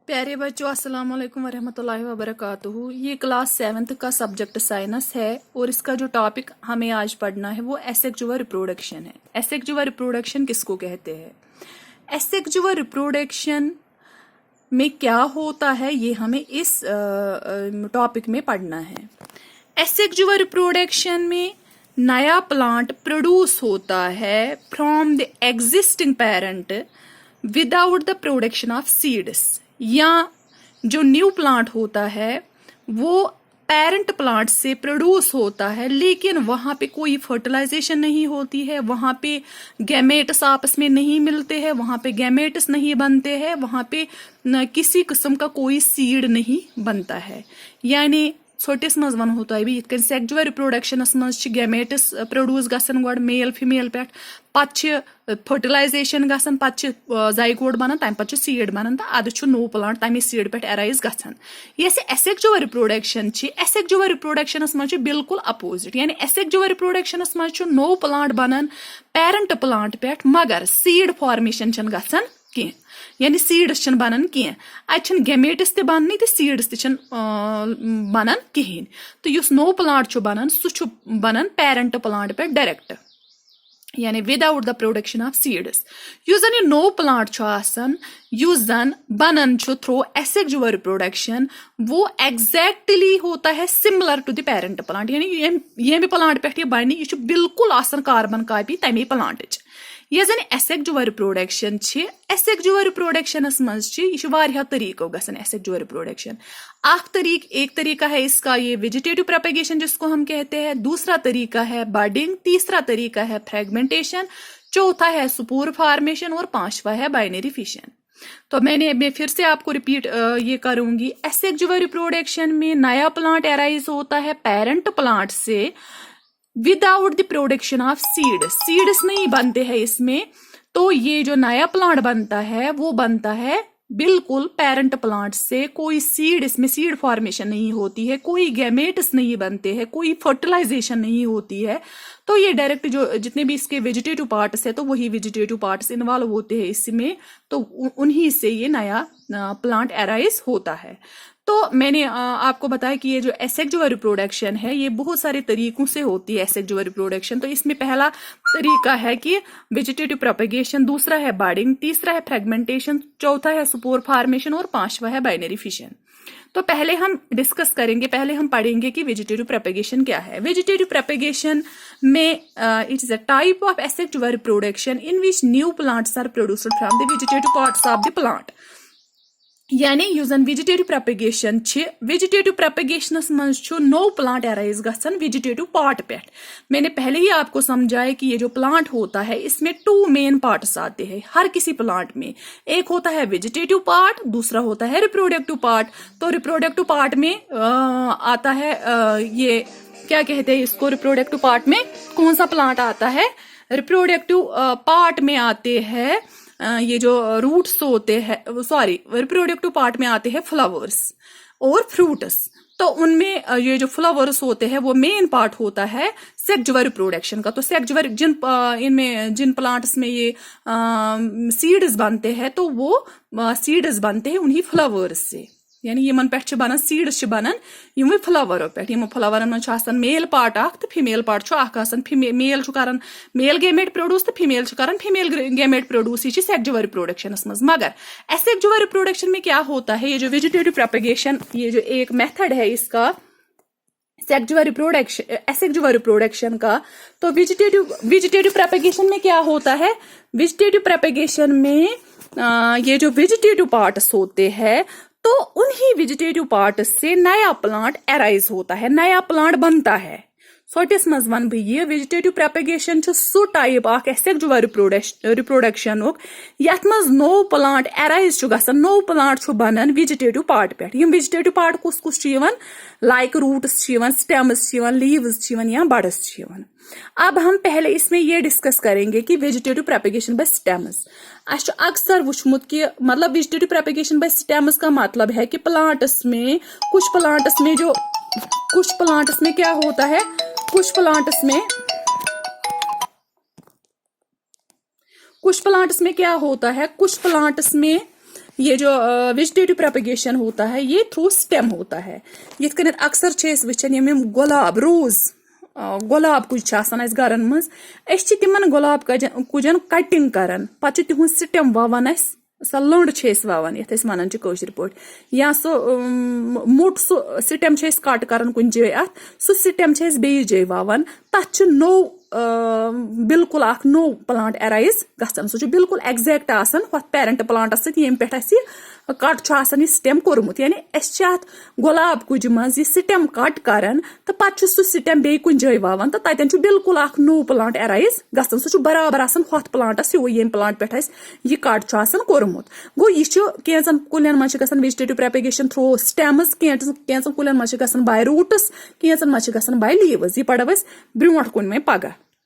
प्यारे बच्चों, अस्सलाम वालेकुम वरहमतुल्लाहि वबरकातुहू। ये क्लास 7th का सब्जेक्ट साइनस है और इसका जो टॉपिक हमें आज पढ़ना है वो एसेक्सुअल रिप्रोडक्शन है। एसेक्सुअल रिप्रोडक्शन किसको कहते हैं? एसेक्सुअल रिप्रोडक्शन में क्या होता है ये हमें इस टॉपिक में पढ़ना है। एसेक्सुअल रिप्रोडक्शन में नया प्लांट प्रोड्यूस होता है from the existing parent without the production of seeds, या जो न्यू प्लांट होता है वो पेरेंट प्लांट से प्रोड्यूस होता है लेकिन वहां पे कोई फर्टिलाइजेशन नहीं होती है, वहां पे गैमेट्स आपस में नहीं मिलते हैं, वहां पे गैमेट्स नहीं बनते हैं, वहां पे किसी किस्म का कोई सीड नहीं बनता है। यानी छोटिस मज वन होता है ये सेक्सुअल रिप्रोडक्शनस मज गैमेट्स प्रोड्यूस गसन गोड मेल फीमेल पे पे फर्टिलाइजेशन गसन पे जाइगोट बनन तम पे सीड बनन तो अद नो प्लांट तमे सीड पे अराइज गसन। ये एसेक्सुअल रिप्रोडक्शन एसेक्सुअल रिप्रोडक्शनस मज बिल्कुल अपोजिट, यानी एसेक्सुअल रिप्रोडक्शनस मज नो प्लांट बनन पेरेंट प्लांट पे मगर सीड फॉर्मेशन गसन कह, यानी सीड्स बनन कह गैमेट्स ते बननी तो सीड्स ते बनन कहें। तो युस नो प्लांट बनन सह बनन पेरेंट प्लांट पे डायरेक्ट, यानी without the production of seeds. युस जन ये नो प्लांट आसान युस जन बनन थ्रू एसेक्सुअल रिप्रोडक्शन वो एग्जैक्टली होता है similar to the parent plant, यानी ये प्लांट पे ये बन यह बिल्कुल आसान कार्बन कापी तमे प्लांट। ये जन एसेक्सुअल रिप्रोडक्शन एसेक्सुअल रिप्रोडक्शनस मज यह तरीकों गसन एसेक्सुअल रिप्रोडक्शन। एक तरीका है इसका ये वेजिटेटिव प्रोपेगेशन जिसको हम कहते हैं, दूसरा तरीका है बर्डिंग, तीसरा तरीका है फ्रेगमेंटेशन, चौथा है स्पोर फॉर्मेशन और पांचवा है बाइनरी फिशन। तो मैं फिर से आपको रिपीट ये करूंगी। एसेक्सुअल रिप्रोडक्शन में नया प्लांट अराइज होता है पेरेंट प्लांट से without the production of seeds नहीं बनते हैं इसमें। तो ये जो नया प्लांट बनता है वो बनता है बिल्कुल पेरेंट प्लांट से, कोई सीड इसमें सीड फॉर्मेशन नहीं होती है, कोई गैमेट्स नहीं बनते हैं, कोई फर्टिलाइजेशन नहीं होती है। तो ये डायरेक्ट जो जितने भी इसके वेजिटेटिव पार्ट्स है तो वही वेजिटेटिव पार्ट्स इन्वॉल्व होते हैं इसमें, तो उन्हीं से ये नया प्लांट अराइज होता है। तो मैंने आपको बताया कि ये जो एसेक्सुअल रिप्रोडक्शन है ये बहुत सारे तरीकों से होती है एसेक्सुअल रिप्रोडक्शन। तो इसमें पहला तरीका है कि वेजिटेटिव प्रोपेगेशन, दूसरा है बर्डिंग, तीसरा है फ्रेगमेंटेशन, चौथा है स्पोर फॉर्मेशन और पांचवा है बाइनरी फिशन। तो पहले हम डिस्कस करेंगे, पहले हम पढ़ेंगे कि वेजिटेटिव प्रोपेगेशन क्या है। वेजिटेटिव प्रोपेगेशन में it is a type of asexual reproduction in which new plants are produced from the vegetative parts of the plant. यानी युस जन वेजिटेटिव प्रोपेगेशन वेजिटेटिव प्रोपेगेशनस मज नो प्लांट अराइज गसन वेजिटेटिव पार्ट पे। मैंने पहले ही आपको समझाया कि ये जो प्लांट होता है इसमें 2 मेन पार्ट्स आते हैं हर किसी प्लांट में। एक होता है वेजिटेटिव पार्ट, दूसरा होता है रिप्रोडक्टिव पार्ट। तो रिप्रोडक्टिव पार्ट में आता है ये क्या कहते हैं इसको, रिप्रोडक्टिव पार्ट में कौन सा प्लांट आता है? रिप्रोडक्टिव पार्ट में आते हैं ये जो रूट्स होते हैं, सॉरी रिप्रोडक्टिव पार्ट में आते हैं फ्लावर्स और फ्रूट्स। तो उनमें ये जो फ्लावर्स होते हैं वो मेन पार्ट होता है सेक्सुअल रिप्रोडक्शन का। तो सेक्सुअल जिन प्लांट्स में ये सीड्स बनते हैं तो वो सीड्स बनते हैं उन्हीं फ्लावर्स से, यानी यमन पे बनन सीड्स बनन यम फ्लावरों पे। फ्लावरन मज मेल पार्ट तो फीमेल पार्ट मेल करन मेल गैमेट प्रोड्यूस तो फीमेल करन फीमेल गैमेट प्रोड्यूस। ये सेक्सुअल रिप्रोडक्शनस मज। मगर एसेक्सुअल रिप्रोडक्शन में क्या होता है, ये जो वेजिटेटिव प्रोपेगेशन ये जो एक मेथड है इसका एसेक्सुअल रिप्रोडक्शन का, तो वेजिटेटिव प्रोपेगेशन में क्या होता है? वेजिटेटिव प्रोपेगेशन में ये जो वेजिटेटिव पार्ट्स होते हैं तो उन्हीं वेजिटेटिव पार्ट से नया प्लांट अराइज होता है, नया प्लांट बनता है। सोटिस मज वन बह ये वेजिटेटिव प्रोपेगेशन सो टाइप आख एसेक्सुअल रिप्रोडक्शन यथ मज नो प्लांट अराइज गसन, नो प्लांट बनन वेजिटेटिव पार्ट पे। यम वेजिटेटिव पार्ट कुस लाइक रूट्स, स्टेम्स, लीव्स या बड्स। अब हम पहले इसमें ये डिस्कस करेंगे कि वेजिटेटिव प्रोपेगेशन बाय स्टेम्स। अक्सर वुचमुत कि मतलब वेजिटेटिव प्रोपेगेशन बाय स्टेम्स का मतलब है कि प्लांट्स में कुछ प्लांट्स में क्या होता है, कुछ प्लांट्स में क्या होता है, कुछ प्लांट्स में ये जो वेजिटेटिव प्रोपेगेशन होता है ये थ्रू स्टेम होता है। ये अक्सर वचन यम गुलाब रोज गुलाब कुछ गरन मज तिमन गुलाब कुजन कटिंग करान पे तिहुद स्टेम वावन सो लंड वावन ये वन कशर पे या सो मोट सो स्टेम कट करान कुन जाय अत सो स्टेम बेस जाय वावन तथ नो बिल्कुल नो प्लांट अराइज गसान सो बिल्कुल एग्जैक्ट पेरेंट प्लांटस सत यम पे कट यह स्टेम कोर्मुत यानी अत गुलाब कुज मज स्टेम कट करान तो पे सो स्टेम बे कुन जाय वावन तो ततन बिल्कुल नो प्लांट अराइज गसान सो बराबर हथ प्लांटस ये प्लांट पे यह कट कोर्मुत गो यह कैंचन कुलन मज वेजिटेटिव प्रोपेगेशन थ्रू स्टेम्स कैंचन कुलन मज बाय रूट्स कैंचन मज बाय लीव्स यह पढ़ो ब्रोट कुन में पगह।